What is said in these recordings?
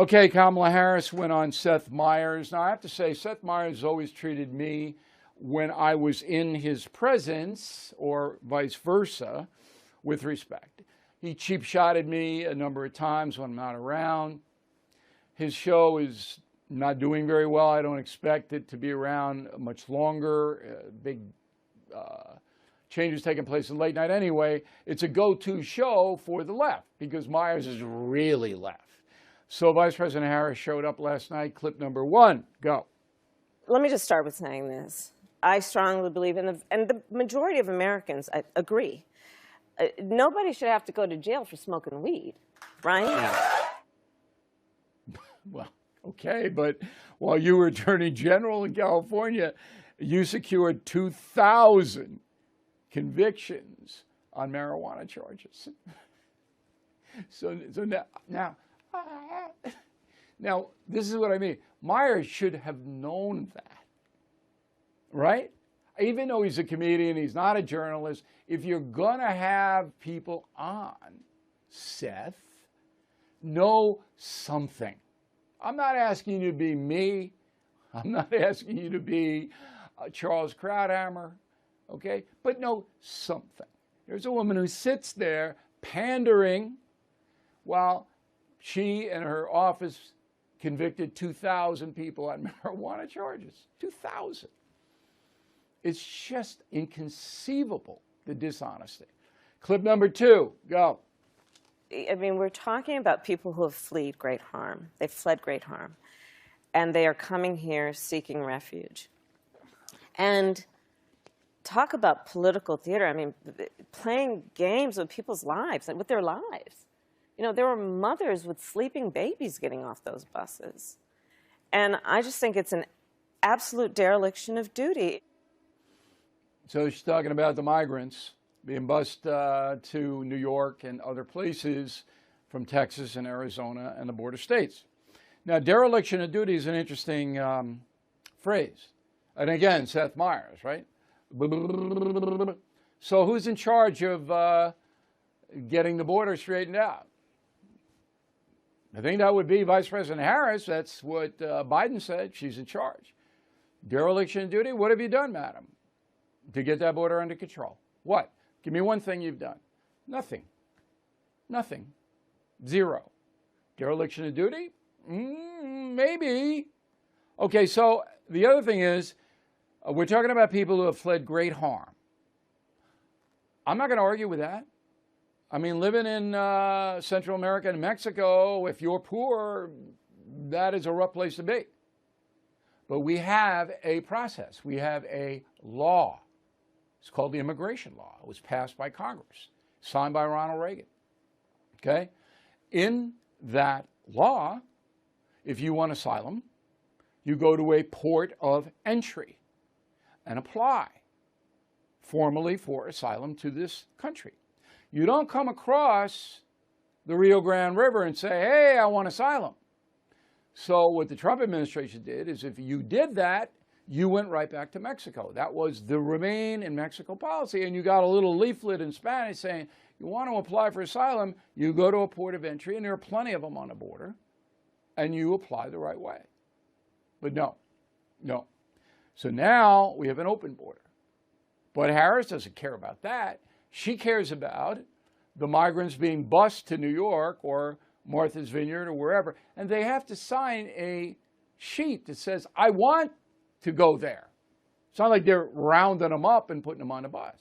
Okay, Kamala Harris went on Seth Meyers. Now, I have to say, Seth Meyers always treated me when I was in his presence, or vice versa, with respect. He cheap shotted me a number of times when I'm not around. His show is not doing very well. I don't expect it to be around much longer. Big changes taking place in late night anyway. It's a go-to show for the left because Meyers is really left. So Vice President Harris showed up last night. Clip number 1, go. Let me just start with saying this. I strongly believe and the majority of Americans agree. Nobody should have to go to jail for smoking weed, right? Well, okay, but while you were Attorney General in California, you secured 2,000 convictions on marijuana charges. So now, this is what I mean. Meyers should have known that, right? Even though he's a comedian, he's not a journalist. If you're going to have people on, Seth, know something. I'm not asking you to be me. I'm not asking you to be Charles Krauthammer, okay? But know something. There's a woman who sits there pandering while she and her office convicted 2,000 people on marijuana charges. 2,000. It's just inconceivable, the dishonesty. Clip number 2, go. I mean, we're talking about people who have fled great harm. They've fled great harm. And they are coming here seeking refuge. And talk about political theater. I mean, playing games with people's lives and with their lives. You know, there were mothers with sleeping babies getting off those buses. And I just think it's an absolute dereliction of duty. So she's talking about the migrants being bused to New York and other places from Texas and Arizona and the border states. Now, dereliction of duty is an interesting phrase. And again, Seth Meyers, right? So who's in charge of getting the border straightened out? I think that would be Vice President Harris. That's what Biden said. She's in charge. Dereliction of duty? What have you done, madam, to get that border under control? What? Give me one thing you've done. Nothing. Nothing. Zero. Dereliction of duty? Maybe. Okay, so the other thing is, we're talking about people who have fled great harm. I'm not going to argue with that. I mean, living in Central America and Mexico, if you're poor, that is a rough place to be. But we have a process. We have a law. It's called the immigration law. It was passed by Congress, signed by Ronald Reagan. Okay? In that law, if you want asylum, you go to a port of entry and apply formally for asylum to this country. You don't come across the Rio Grande River and say, hey, I want asylum. So what the Trump administration did is if you did that, you went right back to Mexico. That was the Remain in Mexico policy. And you got a little leaflet in Spanish saying, you want to apply for asylum, you go to a port of entry, and there are plenty of them on the border, and you apply the right way. But no. So now we have an open border. But Harris doesn't care about that. She cares about the migrants being bused to New York or Martha's Vineyard or wherever, and they have to sign a sheet that says, I want to go there. It's not like they're rounding them up and putting them on a bus.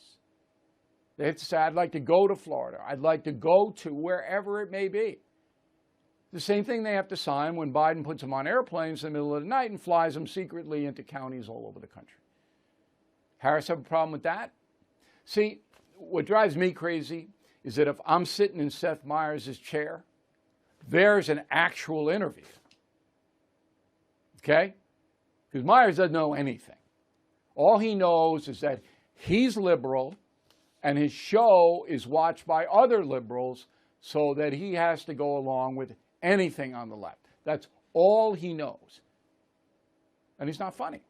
They have to say, I'd like to go to Florida. I'd like to go to wherever it may be. The same thing they have to sign when Biden puts them on airplanes in the middle of the night and flies them secretly into counties all over the country. Harris have a problem with that? See, what drives me crazy is that if I'm sitting in Seth Meyers' chair, there's an actual interview. Okay? Because Meyers doesn't know anything. All he knows is that he's liberal and his show is watched by other liberals so that he has to go along with anything on the left. That's all he knows. And he's not funny.